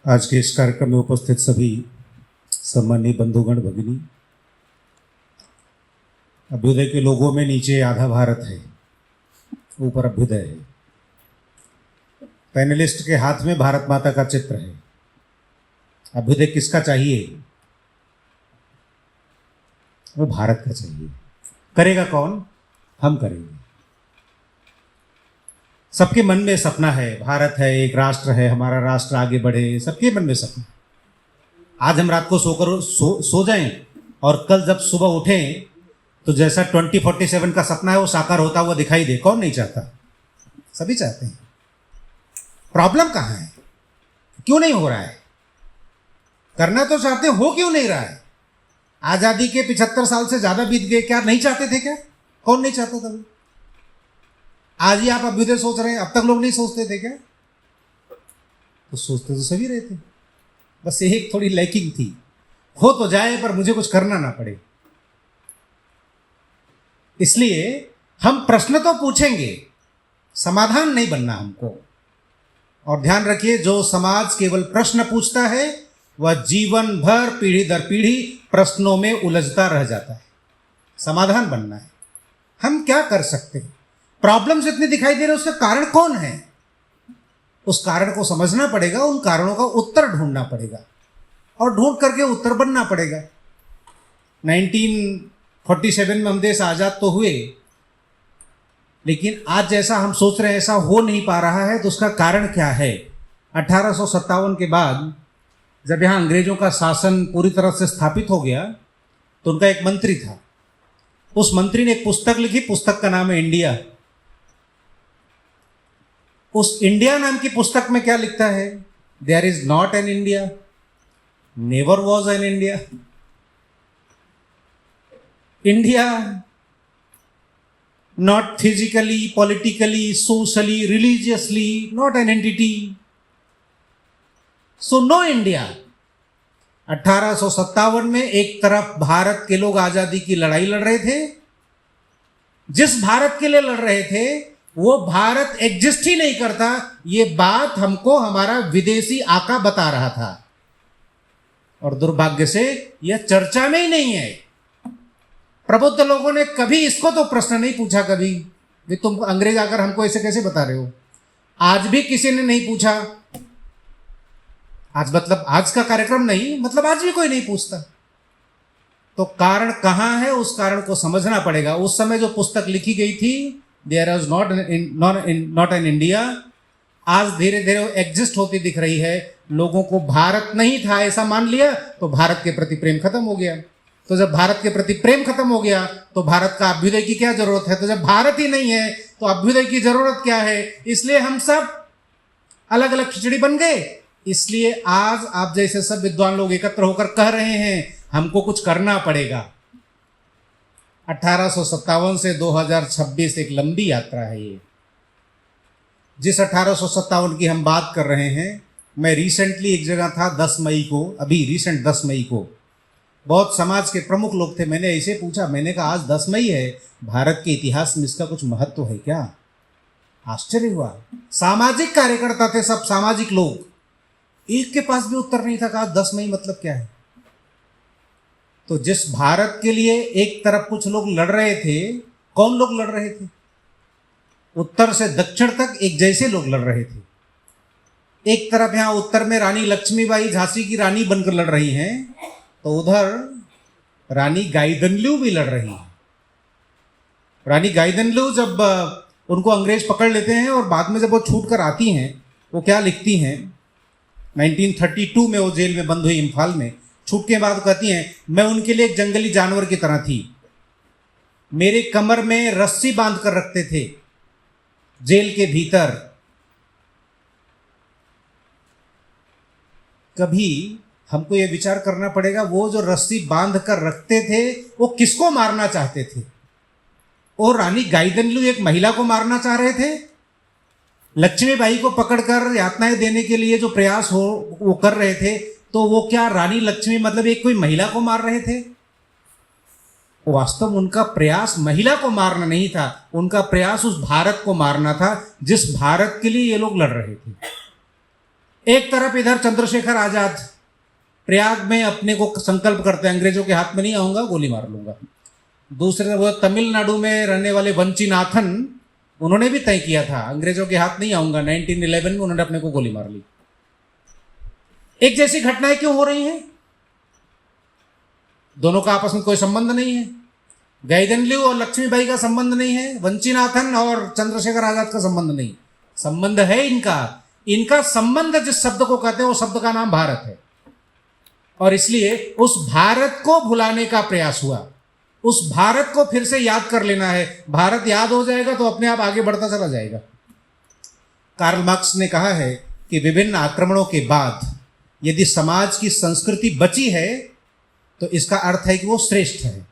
आज के इस कार्यक्रम में उपस्थित सभी सम्मानीय बंधुगण भगिनी, अभ्युदय के लोगों में नीचे आधा भारत है, ऊपर अभ्युदय है। पैनलिस्ट के हाथ में भारत माता का चित्र है। अभ्युदय किसका चाहिए? वो भारत का चाहिए। करेगा कौन? हम करेंगे। सबके मन में सपना है, भारत है, एक राष्ट्र है, हमारा राष्ट्र आगे बढ़े, सबके मन में सपना। आज हम रात को सोकर सो जाएं और कल जब सुबह उठें तो जैसा 2047 का सपना है वो साकार होता हुआ दिखाई दे। कौन नहीं चाहता? सभी चाहते हैं। प्रॉब्लम कहाँ है? क्यों नहीं हो रहा है? करना तो चाहते, हो क्यों नहीं रहा है? आजादी के 75 साल से ज्यादा बीत गए, क्या नहीं चाहते थे? क्या कौन नहीं चाहता था? आज ही आप अभ्युदय सोच रहे हैं, अब तक लोग नहीं सोचते थे क्या? तो सोचते तो सभी रहते, बस एक थोड़ी लैकिंग थी। हो तो जाए पर मुझे कुछ करना ना पड़े। इसलिए हम प्रश्न तो पूछेंगे, समाधान नहीं बनना हमको। और ध्यान रखिए, जो समाज केवल प्रश्न पूछता है वह जीवन भर पीढ़ी दर पीढ़ी प्रश्नों में उलझता रह जाता है। समाधान बनना है। हम क्या कर सकते हैं? प्रॉब्लम्स इतने दिखाई दे रहे, उसका कारण कौन है? उस कारण को समझना पड़ेगा, उन कारणों का उत्तर ढूंढना पड़ेगा और ढूंढ करके उत्तर बनना पड़ेगा। 1947 में हम देश आजाद तो हुए, लेकिन आज जैसा हम सोच रहे हैं ऐसा हो नहीं पा रहा है। तो उसका कारण क्या है? 1857 के बाद जब यहाँ अंग्रेजों का शासन पूरी तरह से स्थापित हो गया तो उनका एक मंत्री था। उस मंत्री ने एक पुस्तक लिखी, पुस्तक का नाम है इंडिया। उस इंडिया नाम की पुस्तक में क्या लिखता है? There is not an India, never was an India. India not physically, politically, socially, religiously, not an entity, so no India. 1857 में एक तरफ भारत के लोग आजादी की लड़ाई लड़ रहे थे। जिस भारत के लिए लड़ रहे थे वो भारत एग्जिस्ट ही नहीं करता, ये बात हमको हमारा विदेशी आका बता रहा था। और दुर्भाग्य से यह चर्चा में ही नहीं है। प्रबुद्ध लोगों ने कभी इसको तो प्रश्न नहीं पूछा कभी कि तुम अंग्रेज आकर हमको ऐसे कैसे बता रहे हो। आज भी किसी ने नहीं पूछा। आज मतलब आज का कार्यक्रम नहीं, मतलब आज भी कोई नहीं पूछता। तो कारण कहां है? उस कारण को समझना पड़ेगा। उस समय जो पुस्तक लिखी गई थी, there is not an India, आज धीरे धीरे एग्जिस्ट होती दिख रही है। लोगों को भारत नहीं था ऐसा मान लिया तो भारत के प्रति प्रेम खत्म हो गया। तो जब भारत के प्रति प्रेम खत्म हो गया तो भारत का अभ्युदय की क्या जरूरत है? तो जब भारत ही नहीं है तो अभ्युदय की जरूरत क्या है? इसलिए हम सब अलग अलग खिचड़ी बन गए। इसलिए आज आप जैसे सब विद्वान लोग एकत्र होकर कह रहे हैं हमको कुछ करना पड़ेगा। 1857 से 2026 एक लंबी यात्रा है ये। जिस 1857 की हम बात कर रहे हैं, मैं रिसेंटली एक जगह था 10 मई को, अभी रिसेंट 10 मई को बहुत समाज के प्रमुख लोग थे। मैंने ऐसे पूछा, मैंने कहा आज 10 मई है, भारत के इतिहास में इसका कुछ महत्व है क्या? आश्चर्य हुआ। सामाजिक कार्यकर्ता थे सब, सामाजिक लोग। एक के पास भी उत्तर नहीं था कि आज 10 मई मतलब क्या है। तो जिस भारत के लिए एक तरफ कुछ लोग लड़ रहे थे, कौन लोग लड़ रहे थे? उत्तर से दक्षिण तक एक जैसे लोग लड़ रहे थे। एक तरफ यहां उत्तर में रानी लक्ष्मीबाई झांसी की रानी बनकर लड़ रही हैं, तो उधर रानी गाइदनल्यू भी लड़ रही है। रानी गाइदनल्यू जब उनको अंग्रेज पकड़ लेते हैं और बाद में जब वो छूट कर आती हैं, वो क्या लिखती हैं? 1932 में वो जेल में बंद हुई इम्फाल में। छूट के बाद कहती हैं, मैं उनके लिए एक जंगली जानवर की तरह थी। मेरे कमर में रस्सी बांध कर रखते थे जेल के भीतर। कभी हमको ये विचार करना पड़ेगा, वो जो रस्सी बांध कर रखते थे वो किसको मारना चाहते थे? और रानी गाइदनल्यू एक महिला को मारना चाह रहे थे। लक्ष्मीबाई को पकड़कर यातनाएं देने के लिए जो प्रयास हो वो कर रहे थे, तो वो क्या रानी लक्ष्मी मतलब एक कोई महिला को मार रहे थे? वास्तव में उनका प्रयास महिला को मारना नहीं था, उनका प्रयास उस भारत को मारना था जिस भारत के लिए ये लोग लड़ रहे थे। एक तरफ इधर चंद्रशेखर आजाद प्रयाग में अपने को संकल्प करते हैं, अंग्रेजों के हाथ में नहीं आऊंगा, गोली मार लूंगा। दूसरे तरफ तमिलनाडु में रहने वाले वंचिनाथन, उन्होंने भी तय किया था अंग्रेजों के हाथ नहीं आऊंगा। 1911 में उन्होंने अपने को गोली मार ली। एक जैसी घटनाएं क्यों हो रही हैं? दोनों का आपस में कोई संबंध नहीं है। गैदनलिव और लक्ष्मीबाई का संबंध नहीं है, वंचिनाथन और चंद्रशेखर आजाद का संबंध नहीं। संबंध है इनका संबंध जिस शब्द को कहते हैं वो शब्द का नाम भारत है। और इसलिए उस भारत को भुलाने का प्रयास हुआ, उस भारत को फिर से याद कर लेना है। भारत याद हो जाएगा तो अपने आप आगे बढ़ता चला जाएगा। कार्ल मार्क्स ने कहा है कि विभिन्न आक्रमणों के बाद यदि समाज की संस्कृति बची है तो इसका अर्थ है कि वो श्रेष्ठ है।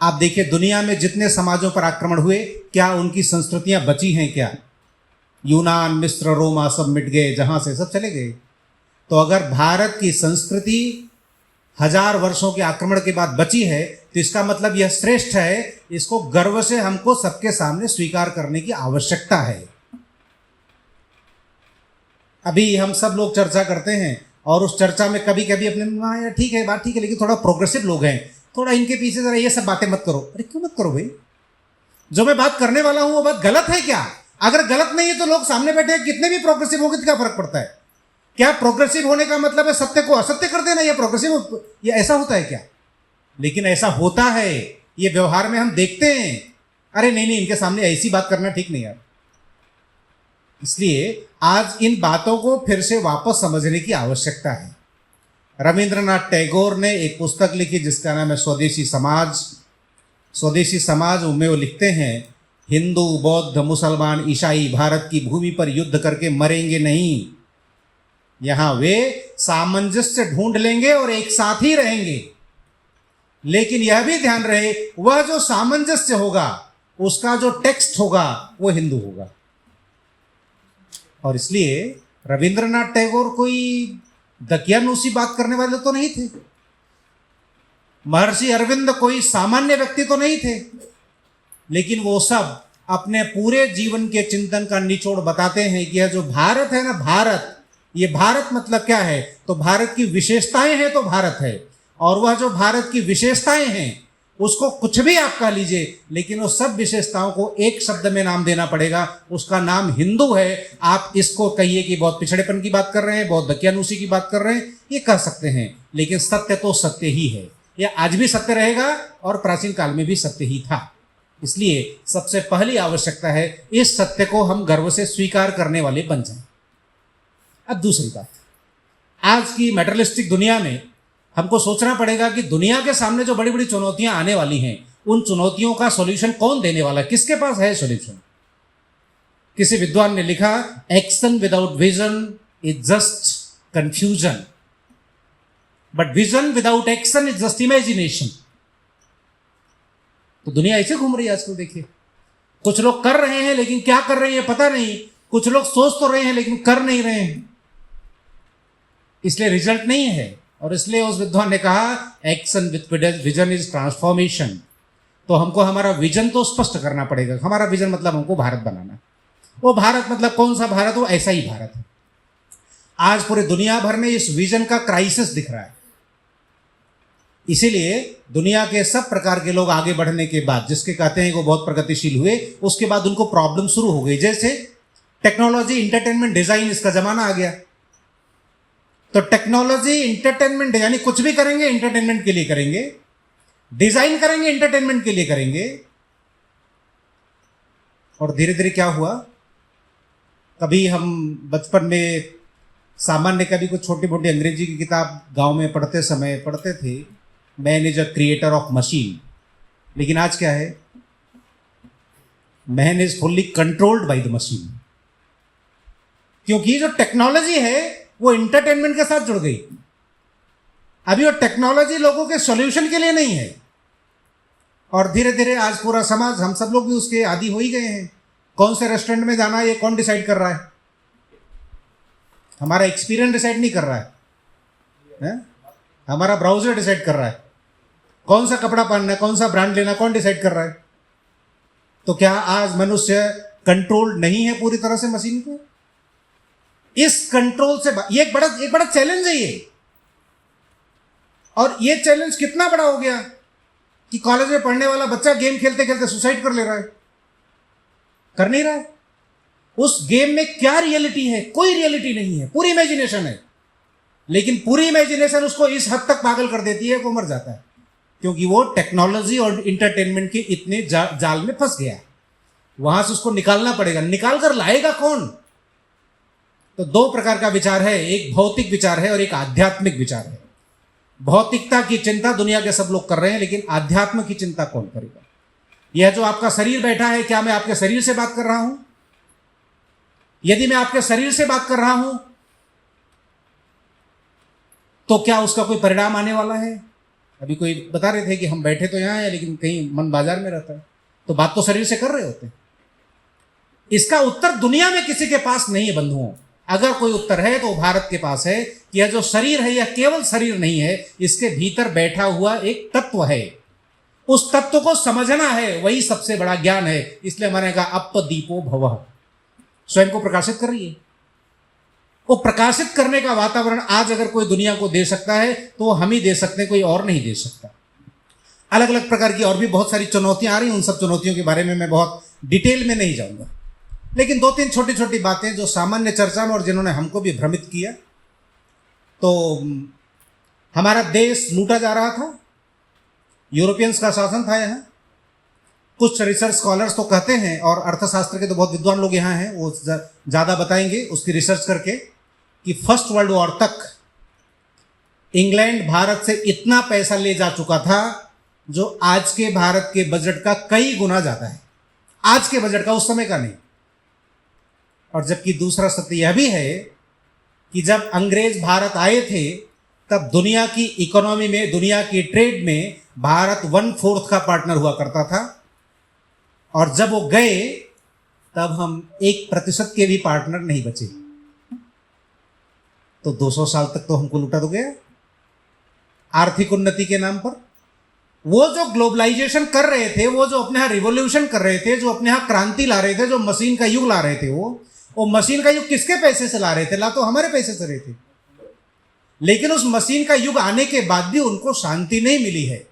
आप देखिए दुनिया में जितने समाजों पर आक्रमण हुए, क्या उनकी संस्कृतियां बची हैं? क्या यूनान, मिस्र, रोमा सब मिट गए, जहां से सब चले गए। तो अगर भारत की संस्कृति 1000 वर्षों के आक्रमण के बाद बची है तो इसका मतलब यह श्रेष्ठ है। इसको गर्व से हमको सबके सामने स्वीकार करने की आवश्यकता है। अभी हम सब लोग चर्चा करते हैं और उस चर्चा में कभी कभी अपने हाँ यार ठीक है, बात ठीक है, लेकिन थोड़ा प्रोग्रेसिव लोग हैं, थोड़ा इनके पीछे जरा ये सब बातें मत करो। अरे क्यों मत करो भाई? जो मैं बात करने वाला हूं वो बात गलत है क्या? अगर गलत नहीं है तो लोग सामने बैठे कितने भी प्रोग्रेसिव होंगे तो क्या फर्क पड़ता है? क्या प्रोग्रेसिव होने का मतलब है सत्य को असत्य कर देना? ये प्रोग्रेसिव, ये ऐसा होता है क्या? लेकिन ऐसा होता है, ये व्यवहार में हम देखते हैं। अरे नहीं नहीं, इनके सामने ऐसी बात करना ठीक नहीं यार। इसलिए आज इन बातों को फिर से वापस समझने की आवश्यकता है। रविंद्रनाथ टैगोर ने एक पुस्तक लिखी जिसका नाम है स्वदेशी समाज। स्वदेशी समाज में वो लिखते हैं, हिंदू, बौद्ध, मुसलमान, ईसाई भारत की भूमि पर युद्ध करके मरेंगे नहीं। यहां वे सामंजस्य ढूंढ लेंगे और एक साथ ही रहेंगे। लेकिन यह भी ध्यान रहे, वह जो सामंजस्य होगा उसका जो टेक्स्ट होगा वो हिंदू होगा। और इसलिए रविंद्रनाथ टैगोर कोई दकियानूसी बात करने वाले तो नहीं थे। महर्षि अरविंद कोई सामान्य व्यक्ति तो नहीं थे। लेकिन वो सब अपने पूरे जीवन के चिंतन का निचोड़ बताते हैं कि यह जो भारत है ना, भारत, ये भारत मतलब क्या है? तो भारत की विशेषताएं हैं तो भारत है। और वह जो भारत की विशेषताएं हैं उसको कुछ भी आप कह लीजिए, लेकिन उस सब विशेषताओं को एक शब्द में नाम देना पड़ेगा, उसका नाम हिंदू है। आप इसको कहिए कि बहुत पिछड़ेपन की बात कर रहे हैं, बहुत दकियानूसी की बात कर रहे हैं, ये कह सकते हैं, लेकिन सत्य तो सत्य ही है। यह आज भी सत्य रहेगा और प्राचीन काल में भी सत्य ही था। इसलिए सबसे पहली आवश्यकता है इस सत्य को हम गर्व से स्वीकार करने वाले बन जाएं। अब दूसरी बात, आज की मेटेरियलिस्टिक दुनिया में हमको सोचना पड़ेगा कि दुनिया के सामने जो बड़ी बड़ी चुनौतियां आने वाली हैं, उन चुनौतियों का सॉल्यूशन कौन देने वाला है? किसके पास है सॉल्यूशन? किसी विद्वान ने लिखा, action without vision is just confusion, but vision without action is just imagination. तो दुनिया ऐसे घूम रही है आजकल। देखिए, कुछ लोग कर रहे हैं लेकिन क्या कर रहे हैं पता नहीं, कुछ लोग सोच तो रहे हैं लेकिन कर नहीं रहे हैं, इसलिए रिजल्ट नहीं है। और इसलिए उस विद्वान ने कहा, action with vision is transformation. तो हमको हमारा विजन तो स्पष्ट करना पड़ेगा। हमारा विजन मतलब हमको भारत बनाना। वो भारत मतलब कौन सा भारत? वो ऐसा ही भारत है। आज पूरे दुनिया भर में इस विजन का क्राइसिस दिख रहा है। इसीलिए दुनिया के सब प्रकार के लोग आगे बढ़ने के बाद, जिसके कहते हैं वो बहुत प्रगतिशील हुए, उसके बाद उनको प्रॉब्लम शुरू हो गई। जैसे टेक्नोलॉजी, इंटरटेनमेंट, डिजाइन, इसका जमाना आ गया। तो टेक्नोलॉजी, इंटरटेनमेंट, यानी कुछ भी करेंगे इंटरटेनमेंट के लिए करेंगे, डिजाइन करेंगे इंटरटेनमेंट के लिए करेंगे। और धीरे धीरे क्या हुआ, कभी हम बचपन में सामान्य कभी कुछ छोटी मोटी अंग्रेजी की किताब गांव में पढ़ते समय पढ़ते थे, man is a creator of machine. लेकिन आज क्या है? Man is fully controlled by the machine. क्योंकि जो टेक्नोलॉजी है वो इंटरटेनमेंट के साथ जुड़ गई। अभी वो टेक्नोलॉजी लोगों के सॉल्यूशन के लिए नहीं है। और धीरे धीरे आज पूरा समाज, हम सब लोग भी उसके आदी हो ही गए हैं। कौन से रेस्टोरेंट में जाना है ये कौन डिसाइड कर रहा है? हमारा एक्सपीरियंस डिसाइड नहीं कर रहा है? हमारा ब्राउजर डिसाइड कर रहा है। कौन सा कपड़ा पहनना है, कौन सा ब्रांड लेना, कौन डिसाइड कर रहा है? तो क्या आज मनुष्य कंट्रोल नहीं है पूरी तरह से मशीन को? इस कंट्रोल से ये एक बड़ा चैलेंज है ये। और ये चैलेंज कितना बड़ा हो गया कि कॉलेज में पढ़ने वाला बच्चा गेम खेलते खेलते सुसाइड कर ले रहा है, कर नहीं रहा है। उस गेम में क्या रियलिटी है? कोई रियलिटी नहीं है, पूरी इमेजिनेशन है। लेकिन पूरी इमेजिनेशन उसको इस हद तक पागल कर देती है कि वो मर जाता है, क्योंकि वो टेक्नोलॉजी और इंटरटेनमेंट के इतने जाल में फंस गया। वहां से उसको निकालना पड़ेगा। निकाल कर लाएगा कौन? तो दो प्रकार का विचार है, एक भौतिक विचार है और एक आध्यात्मिक विचार है। भौतिकता की चिंता दुनिया के सब लोग कर रहे हैं, लेकिन आध्यात्म की चिंता कौन करेगा? यह जो आपका शरीर बैठा है, क्या मैं आपके शरीर से बात कर रहा हूं? यदि मैं आपके शरीर से बात कर रहा हूं तो क्या उसका कोई परिणाम आने वाला है? अभी कोई बता रहे थे कि हम बैठे तो यहां हैं लेकिन कहीं मन बाजार में रहता है, तो बात तो शरीर से कर रहे होते हैं। इसका उत्तर दुनिया में किसी के पास नहीं है बंधुओं। अगर कोई उत्तर है तो भारत के पास है कि यह जो शरीर है यह केवल शरीर नहीं है, इसके भीतर बैठा हुआ एक तत्व है। उस तत्व को समझना है, वही सबसे बड़ा ज्ञान है। इसलिए हमारे कहा अप दीपो भवः, स्वयं को प्रकाशित कर रही है। वो प्रकाशित करने का वातावरण आज अगर कोई दुनिया को दे सकता है तो हम ही दे सकते हैं, कोई और नहीं दे सकता। अलग अलग प्रकार की और भी बहुत सारी चुनौतियां आ रही हैं, उन सब चुनौतियों के बारे में मैं बहुत डिटेल में नहीं जाऊंगा, लेकिन दो तीन छोटी छोटी बातें जो सामान्य चर्चा में और जिन्होंने हमको भी भ्रमित किया। तो हमारा देश लूटा जा रहा था, यूरोपियंस का शासन था यहाँ। कुछ रिसर्च स्कॉलर्स तो कहते हैं, और अर्थशास्त्र के तो बहुत विद्वान लोग यहाँ हैं, वो ज़्यादा बताएंगे उसकी रिसर्च करके, कि फर्स्ट वर्ल्ड वॉर तक इंग्लैंड भारत से इतना पैसा ले जा चुका था जो आज के भारत के बजट का कई गुना ज़्यादा है। आज के बजट का, उस समय का नहीं। और जबकि दूसरा सत्य यह भी है कि जब अंग्रेज भारत आए थे तब दुनिया की इकोनॉमी में, दुनिया की ट्रेड में भारत 1/4 का पार्टनर हुआ करता था, और जब वो गए तब हम 1% के भी पार्टनर नहीं बचे। तो 200 साल तक तो हमको लूटा तो गया आर्थिक उन्नति के नाम पर। वो जो ग्लोबलाइजेशन कर रहे थे, वो जो अपने यहाँ रिवोल्यूशन कर रहे थे, जो अपने यहाँ क्रांति ला रहे थे, जो मशीन का युग ला रहे थे, वो मशीन का युग किसके पैसे से ला रहे थे? ला तो हमारे पैसे से रहे थे। लेकिन उस मशीन का युग आने के बाद भी उनको शांति नहीं मिली है,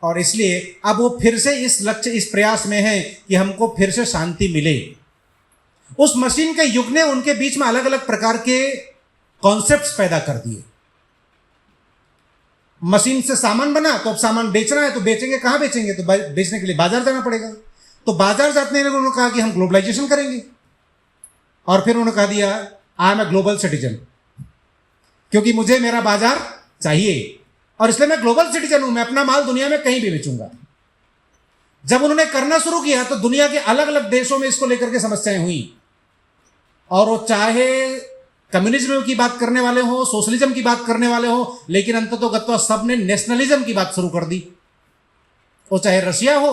और इसलिए अब वो फिर से इस लक्ष्य, इस प्रयास में है कि हमको फिर से शांति मिले। उस मशीन के युग ने उनके बीच में अलग अलग प्रकार के कॉन्सेप्ट्स पैदा कर दिए। मशीन से सामान बना, तो अब सामान बेचना है तो बेचेंगे, कहां बेचेंगे? तो बेचने के लिए बाजार जाना पड़ेगा। तो बाजार जाने में उन्होंने कहा कि हम ग्लोबलाइजेशन करेंगे, और फिर उन्होंने कहा दिया I am a global citizen, क्योंकि मुझे मेरा बाजार चाहिए और इसलिए मैं ग्लोबल सिटीजन हूं, मैं अपना माल दुनिया में कहीं भी बेचूंगा। जब उन्होंने करना शुरू किया तो दुनिया के अलग अलग देशों में इसको लेकर के समस्याएं हुई, और वो चाहे कम्युनिज्म की बात करने वाले हो, सोशलिज्म की बात करने वाले हो, लेकिन अंततोगत्वा सबने नेशनलिज्म की बात शुरू कर दी। वो चाहे रशिया हो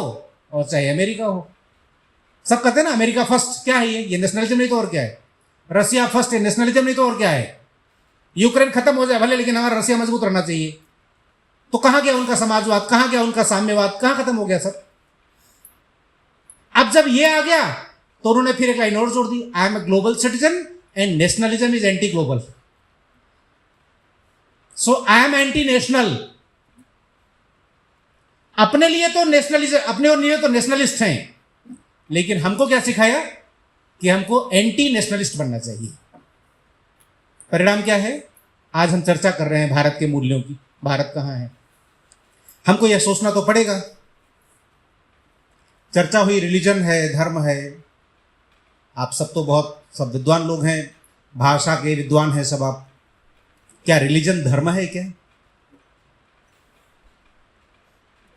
और चाहे अमेरिका हो, सब कहते हैं ना अमेरिका फर्स्ट। क्या है ये नेशनलिज्म नहीं तो और क्या है? रशिया फर्स्ट है, नेशनलिज्म नहीं तो और क्या है? यूक्रेन खत्म हो जाए भले, लेकिन हमारा रशिया मजबूत रहना चाहिए। तो कहां गया उनका समाजवाद, कहां गया उनका साम्यवाद, कहां खत्म हो गया सब? अब जब ये आ गया तो उन्होंने फिर एक लाइन और जोड़ दी, I am a global citizen and nationalism is anti global, so I am anti national. अपने लिए तो नेशनलिज्म, अपने लिए तो नेशनलिस्ट हैं, लेकिन हमको क्या सिखाया कि हमको एंटी नेशनलिस्ट बनना चाहिए। परिणाम क्या है? आज हम चर्चा कर रहे हैं भारत के मूल्यों की। भारत कहां है? हमको यह सोचना तो पड़ेगा। चर्चा हुई रिलीजन है, धर्म है। आप सब तो बहुत सब विद्वान लोग हैं, भाषा के विद्वान हैं सब आप। क्या रिलीजन धर्म है क्या?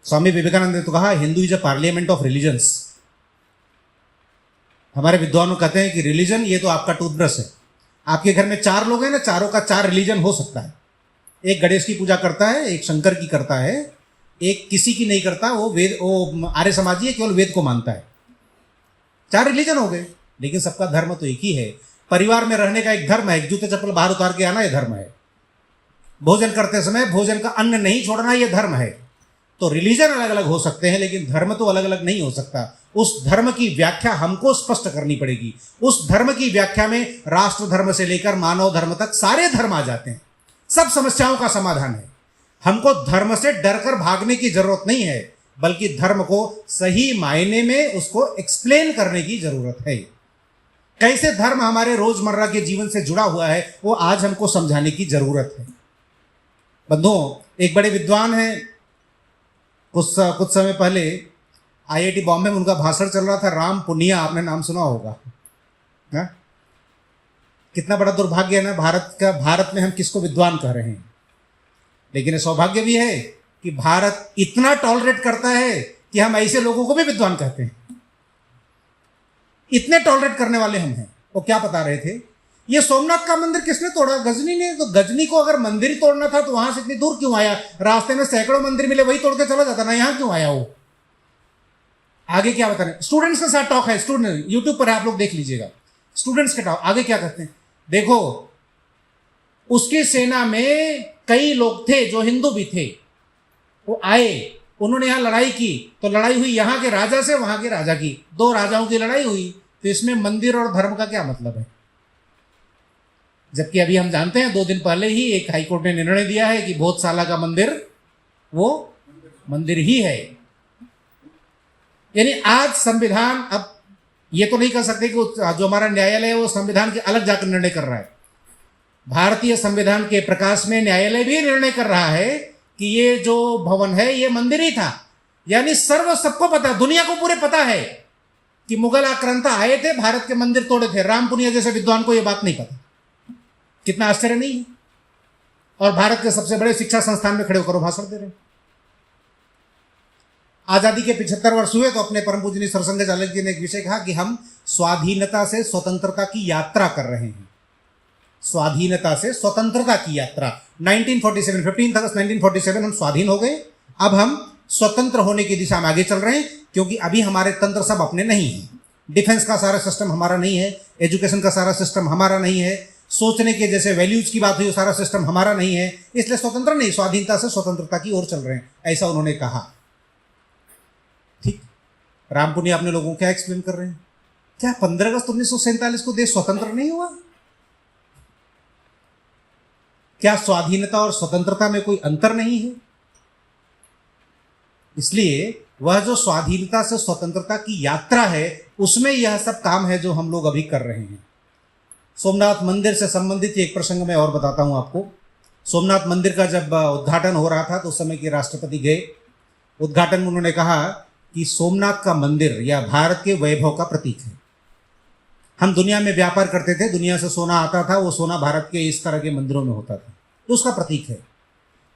स्वामी विवेकानंद ने तो कहा Hindu is a parliament of religions. हमारे विद्वानों कहते हैं कि रिलीजन ये तो आपका टूथब्रश है। आपके घर में 4 लोग हैं ना, चारों का 4 रिलीजन हो सकता है। एक गणेश की पूजा करता है, एक शंकर की करता है, एक किसी की नहीं करता, वो आर्य समाजी है, केवल वेद को मानता है। 4 रिलीजन हो गए, लेकिन सबका धर्म तो एक ही है। परिवार में रहने का एक धर्म है, एक जूते चप्पल बाहर उतार के आना ये धर्म है। भोजन करते समय भोजन का अन्न नहीं छोड़ना ये धर्म है। तो रिलीजन अलग अलग हो सकते हैं, लेकिन धर्म तो अलग अलग नहीं हो सकता। उस धर्म की व्याख्या हमको स्पष्ट करनी पड़ेगी। उस धर्म की व्याख्या में राष्ट्र धर्म से लेकर मानव धर्म तक सारे धर्म आ जाते हैं। सब समस्याओं का समाधान है। हमको धर्म से डरकर भागने की जरूरत नहीं है, बल्कि धर्म को सही मायने में उसको एक्सप्लेन करने की जरूरत है। कैसे धर्म हमारे रोजमर्रा के जीवन से जुड़ा हुआ है वो आज हमको समझाने की जरूरत है। बंधुओं, एक बड़े विद्वान हैं, कुछ समय पहले आईआईटी बॉम्बे में उनका भाषण चल रहा था, राम पुनिया, आपने नाम सुना होगा ना? कितना बड़ा दुर्भाग्य है ना भारत में हम किसको विद्वान कह रहे हैं। लेकिन ये सौभाग्य भी है कि भारत इतना टॉलरेट करता है कि हम ऐसे लोगों को भी विद्वान कहते हैं। इतने टॉलरेट करने वाले हम हैं। वो क्या बता रहे थे, ये सोमनाथ का मंदिर किसने तोड़ा? गजनी ने। तो गजनी को अगर मंदिर ही तोड़ना था तो वहां से इतनी दूर क्यों आया? रास्ते में सैकड़ों मंदिर मिले, वही तोड़ के चला जाता ना, यहां क्यों आया वो? आगे क्या बता रहे हैं? स्टूडेंट्स के साथ टॉक है, स्टूडेंट यूट्यूब पर आप लोग देख लीजिएगा, स्टूडेंट्स के टॉक। आगे क्या कहते हैं देखो, उसकी सेना में कई लोग थे जो हिंदू भी थे। वो आए, उन्होंने यहां लड़ाई की, तो लड़ाई हुई यहां के राजा से वहां के राजा की, दो राजाओं की लड़ाई हुई। तो इसमें मंदिर और धर्म का क्या मतलब है? जबकि अभी हम जानते हैं 2 दिन पहले ही एक हाईकोर्ट ने निर्णय दिया है कि भोजशाला का मंदिर वो मंदिर ही है। यानी आज संविधान, अब ये तो नहीं कह सकते कि जो हमारा न्यायालय है वो संविधान के अलग जाकर निर्णय कर रहा है। भारतीय संविधान के प्रकाश में न्यायालय भी निर्णय कर रहा है कि ये जो भवन है ये मंदिर ही था। यानी सबको पता, दुनिया को पूरे पता है कि मुगल आक्रांता आए थे, भारत के मंदिर तोड़े थे। राम पुनिया जैसे विद्वान को यह बात नहीं पता। कितना आश्चर्य नहीं है? और भारत के सबसे बड़े शिक्षा संस्थान में खड़े होकर भाषण दे रहे हैं। आजादी के 75 वर्ष हुए तो अपने परम पूजनीय सरसंघ चालक जी ने एक विषय कहा कि हम स्वाधीनता से स्वतंत्रता की यात्रा कर रहे हैं। स्वाधीनता से स्वतंत्रता की यात्रा 1947, 15 अगस्त 1947 हम स्वाधीन हो गए। अब हम स्वतंत्र होने की दिशा में आगे चल रहे हैं, क्योंकि अभी हमारे तंत्र सब अपने नहीं हैं। डिफेंस का सारा सिस्टम हमारा नहीं है, एजुकेशन का सारा सिस्टम हमारा नहीं है, सोचने के जैसे वैल्यूज की बात हुई सारा सिस्टम हमारा नहीं है। इसलिए स्वतंत्र नहीं, स्वाधीनता से स्वतंत्रता की ओर चल रहे हैं, ऐसा उन्होंने कहा। ठीक, राम पुनिया अपने लोगों को क्या एक्सप्लेन कर रहे हैं? क्या 15 अगस्त 1947 को देश स्वतंत्र नहीं हुआ? क्या स्वाधीनता और स्वतंत्रता में कोई अंतर नहीं है? इसलिए वह जो स्वाधीनता से स्वतंत्रता की यात्रा है उसमें यह सब काम है जो हम लोग अभी कर रहे हैं। सोमनाथ मंदिर से संबंधित एक प्रसंग मैं और बताता हूं आपको। सोमनाथ मंदिर का जब उद्घाटन हो रहा था तो उस समय के राष्ट्रपति गए। उद्घाटन में उन्होंने कहा कि सोमनाथ का मंदिर या भारत के वैभव का प्रतीक है। हम दुनिया में व्यापार करते थे, दुनिया से सोना आता था, वो सोना भारत के इस तरह के मंदिरों में होता था, तो उसका प्रतीक है।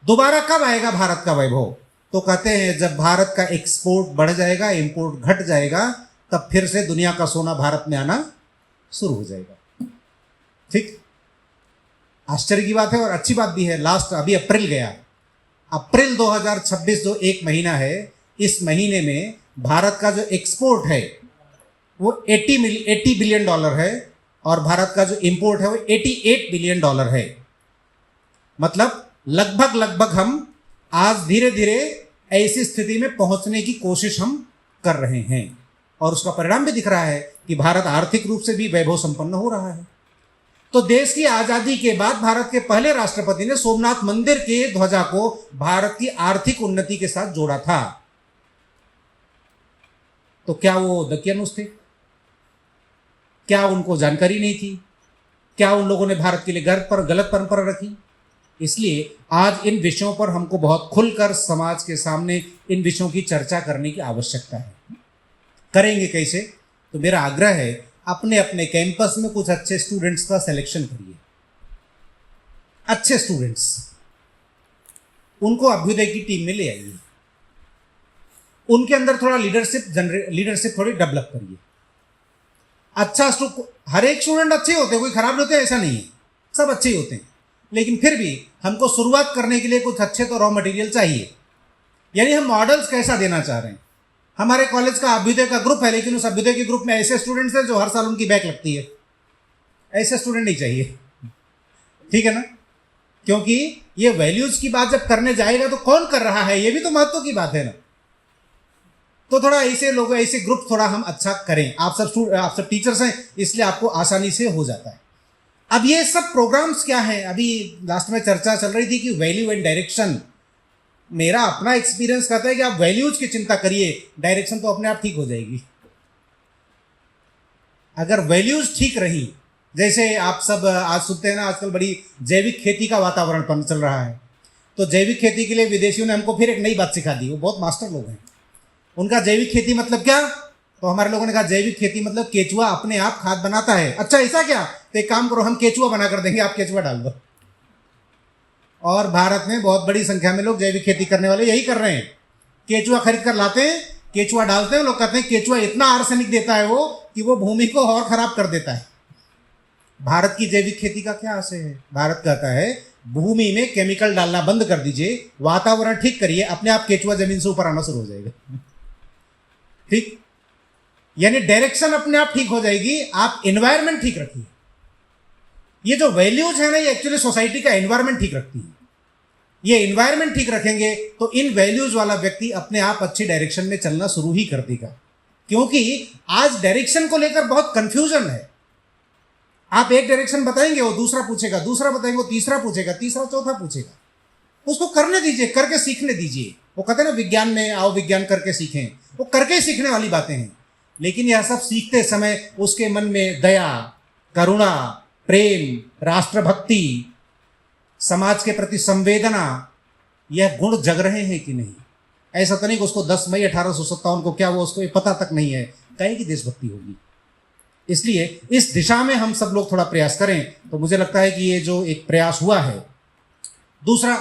दोबारा कब आएगा भारत का वैभव? तो कहते हैं जब भारत का एक्सपोर्ट बढ़ जाएगा, इंपोर्ट घट जाएगा, तब फिर से दुनिया का सोना भारत में आना शुरू हो जाएगा। ठीक, आश्चर्य की बात है और अच्छी बात भी है। लास्ट अभी अप्रैल गया, अप्रैल 2026 जो एक महीना है, इस महीने में भारत का जो एक्सपोर्ट है वो 80 बिलियन डॉलर है और भारत का जो इंपोर्ट है वो 88 बिलियन डॉलर है। मतलब लगभग हम आज धीरे धीरे ऐसी स्थिति में पहुंचने की कोशिश हम कर रहे हैं और उसका परिणाम भी दिख रहा है कि भारत आर्थिक रूप से भी वैभव संपन्न हो रहा है। तो देश की आजादी के बाद भारत के पहले राष्ट्रपति ने सोमनाथ मंदिर के ध्वजा को भारत की आर्थिक उन्नति के साथ जोड़ा था। तो क्या वो दकियानुस थे? क्या उनको जानकारी नहीं थी? क्या उन लोगों ने भारत के लिए गलत परंपरा रखी? इसलिए आज इन विषयों पर हमको बहुत खुलकर समाज के सामने इन विषयों की चर्चा करने की आवश्यकता है। करेंगे कैसे? तो मेरा आग्रह है अपने अपने कैंपस में कुछ अच्छे स्टूडेंट्स का सिलेक्शन करिए। अच्छे स्टूडेंट्स, उनको अभ्युदय की टीम में ले आइए। उनके अंदर थोड़ा लीडरशिप थोड़ी डेवलप करिए। अच्छा, हर एक स्टूडेंट अच्छे होते हैं, कोई खराब नहीं होते, ऐसा नहीं है, सब अच्छे ही होते हैं। लेकिन फिर भी हमको शुरुआत करने के लिए कुछ अच्छे तो रॉ मटेरियल चाहिए। यानी हम मॉडल्स कैसा देना चाह रहे हैं। हमारे कॉलेज का अभ्युदय का ग्रुप है, लेकिन उस अभ्युदय के ग्रुप में ऐसे स्टूडेंट्स हैं जो हर साल उनकी बैक लगती है। ऐसे स्टूडेंट नहीं चाहिए, ठीक है ना? क्योंकि ये वैल्यूज की बात जब करने जाएगा तो कौन कर रहा है, ये भी तो महत्व की बात है ना। तो थोड़ा ऐसे लोग, ऐसे ग्रुप थोड़ा हम अच्छा करें। आप सब टीचर्स हैं, इसलिए आपको आसानी से हो जाता है। अब ये सब प्रोग्राम्स क्या हैं, अभी लास्ट में चर्चा चल रही थी कि वैल्यू एंड डायरेक्शन। मेरा अपना एक्सपीरियंस कहता है कि आप वैल्यूज की चिंता करिए, डायरेक्शन तो अपने आप ठीक हो जाएगी। अगर वैल्यूज ठीक रही, जैसे आप सब आज सुनते हैं ना, आजकल बड़ी जैविक खेती का वातावरण चल रहा है, तो जैविक खेती के लिए विदेशियों ने हमको फिर एक नई बात सिखा दी। वो बहुत मास्टर लोग हैं। उनका जैविक खेती मतलब क्या, तो हमारे लोगों ने कहा जैविक खेती मतलब केचुआ अपने आप खाद बनाता है। अच्छा ऐसा क्या, तो एक काम करो, हम केचुआ बना कर देंगे, आप केचुआ डाल दो। और भारत में बहुत बड़ी संख्या में लोग जैविक खेती करने वाले यही कर रहे हैं। केचुआ खरीद कर लाते हैं, केचुआ डालते हैं, लोग कहते हैं केचुआ इतना आर्सेनिक देता है वो कि वो भूमि को और खराब कर देता है। भारत की जैविक खेती का क्या आशय है? भारत कहता है भूमि में केमिकल डालना बंद कर दीजिए, वातावरण ठीक करिए, अपने आप केचुआ जमीन से ऊपर आना शुरू हो जाएगा। ठीक, यानी डायरेक्शन अपने आप ठीक हो जाएगी, आप एनवायरमेंट ठीक रखिए। ये जो वैल्यूज है ना, ये एक्चुअली सोसाइटी का एनवायरमेंट ठीक रखती है। ये एनवायरमेंट ठीक रखेंगे तो इन वैल्यूज वाला व्यक्ति अपने आप अच्छी डायरेक्शन में चलना शुरू ही कर देगा। क्योंकि आज डायरेक्शन को लेकर बहुत कंफ्यूजन है। आप एक डायरेक्शन बताएंगे, वो दूसरा पूछेगा, दूसरा बताएंगे, वो तीसरा पूछेगा, तीसरा चौथा पूछेगा। उसको करने दीजिए, करके सीखने दीजिए। वो कहते हैं ना विज्ञान में आओ विज्ञान करके सीखें, वो करके सीखने वाली बातें हैं। लेकिन यह सब सीखते समय उसके मन में दया, करुणा, प्रेम, राष्ट्रभक्ति, समाज के प्रति संवेदना, यह गुण जग रहे हैं कि नहीं। ऐसा तो नहीं कि उसको 10 मई 1857 को क्या वो उसको पता तक नहीं है, कहीं की देशभक्ति होगी। इसलिए इस दिशा में हम सब लोग थोड़ा प्रयास करें, तो मुझे लगता है कि ये जो एक प्रयास हुआ है। दूसरा,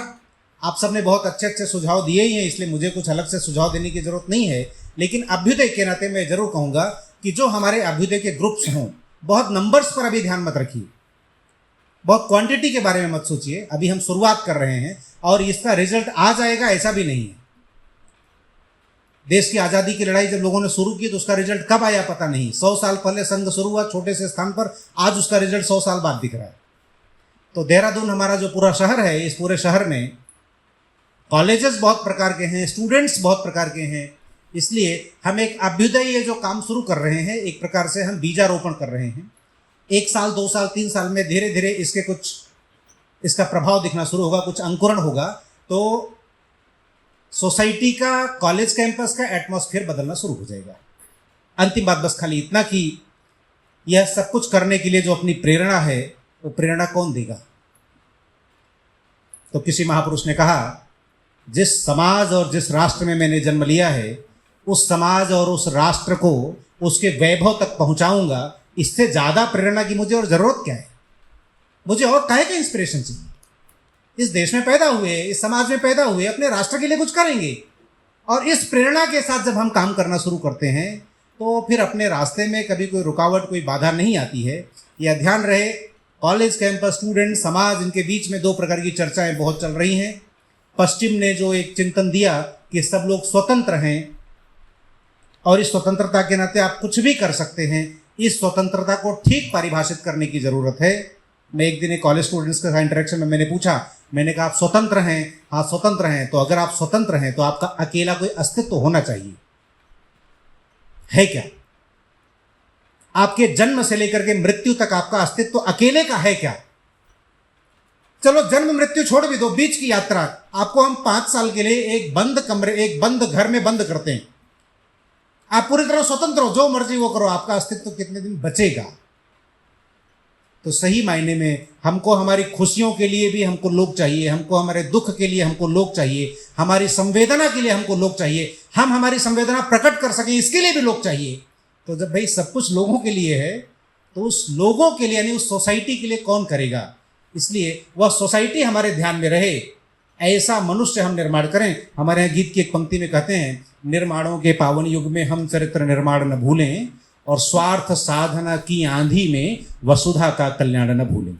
आप सबने बहुत अच्छे अच्छे सुझाव दिए ही हैं, इसलिए मुझे कुछ अलग से सुझाव देने की जरूरत नहीं है। लेकिन अभ्युदय के नाते मैं जरूर कहूँगा कि जो हमारे अभ्युदय के ग्रुप्स हों, बहुत नंबर्स पर अभी ध्यान मत रखिए, बहुत क्वांटिटी के बारे में मत सोचिए। अभी हम शुरुआत कर रहे हैं और इसका रिजल्ट आ जाएगा ऐसा भी नहीं है। देश की आज़ादी की लड़ाई जब लोगों ने शुरू की तो उसका रिजल्ट कब आया पता नहीं। 100 साल पहले संघ शुरू हुआ छोटे से स्थान पर, आज उसका रिजल्ट 100 साल बाद दिख रहा है। तो देहरादून हमारा जो पूरा शहर है, इस पूरे शहर में कॉलेजेस बहुत प्रकार के हैं, स्टूडेंट्स बहुत प्रकार के हैं। इसलिए हम एक अभ्युदय ये जो काम शुरू कर रहे हैं, एक प्रकार से हम बीजारोपण कर रहे हैं। 1 साल 2 साल 3 साल में धीरे धीरे इसका प्रभाव दिखना शुरू होगा, कुछ अंकुरण होगा, तो सोसाइटी का, कॉलेज कैंपस का एटमॉस्फेयर बदलना शुरू हो जाएगा। अंतिम बात बस खाली इतना कि यह सब कुछ करने के लिए जो अपनी प्रेरणा है, वो प्रेरणा कौन देगा? तो किसी महापुरुष ने कहा, जिस समाज और जिस राष्ट्र में मैंने जन्म लिया है, उस समाज और उस राष्ट्र को उसके वैभव तक पहुंचाऊंगा। इससे ज़्यादा प्रेरणा की मुझे और ज़रूरत क्या है? मुझे और काहे का इंस्पिरेशन चाहिए? इस देश में पैदा हुए, इस समाज में पैदा हुए, अपने राष्ट्र के लिए कुछ करेंगे। और इस प्रेरणा के साथ जब हम काम करना शुरू करते हैं तो फिर अपने रास्ते में कभी कोई रुकावट, कोई बाधा नहीं आती है। यह ध्यान रहे, कॉलेज कैंपस, स्टूडेंट, समाज, इनके बीच में 2 प्रकार की चर्चाएं बहुत चल रही हैं। पश्चिम ने जो एक चिंतन दिया कि सब लोग स्वतंत्र हैं और इस स्वतंत्रता के नाते आप कुछ भी कर सकते हैं, इस स्वतंत्रता को ठीक परिभाषित करने की ज़रूरत है। मैं एक दिन एक कॉलेज स्टूडेंट्स के साथ इंटरेक्शन में मैंने पूछा, मैंने कहा आप स्वतंत्र हैं? हाँ स्वतंत्र हैं। तो अगर आप स्वतंत्र हैं तो आपका अकेला कोई अस्तित्व होना चाहिए, है क्या? आपके जन्म से लेकर के मृत्यु तक आपका अस्तित्व अकेले का है क्या? चलो जन्म मृत्यु छोड़ भी दो, बीच की यात्रा, आपको हम 5 साल के लिए एक बंद कमरे, एक बंद घर में बंद करते हैं। आप पूरी तरह स्वतंत्र हो, जो मर्जी वो करो, आपका अस्तित्व कितने दिन बचेगा? तो सही मायने में हमको हमारी खुशियों के लिए भी हमको लोग चाहिए, हमको हमारे दुख के लिए हमको लोग चाहिए, हमारी संवेदना के लिए हमको लोग चाहिए, हम हमारी संवेदना प्रकट कर सकें इसके लिए भी लोग चाहिए। तो जब भाई सब कुछ लोगों के लिए है, तो उस लोगों के लिए यानी उस सोसाइटी के लिए कौन करेगा? इसलिए वह सोसाइटी हमारे ध्यान में रहे, ऐसा मनुष्य हम निर्माण करें। हमारे यहाँ गीत की एक पंक्ति में कहते हैं, निर्माणों के पावन युग में हम चरित्र निर्माण न भूलें और स्वार्थ साधना की आंधी में वसुधा का कल्याण न भूलें।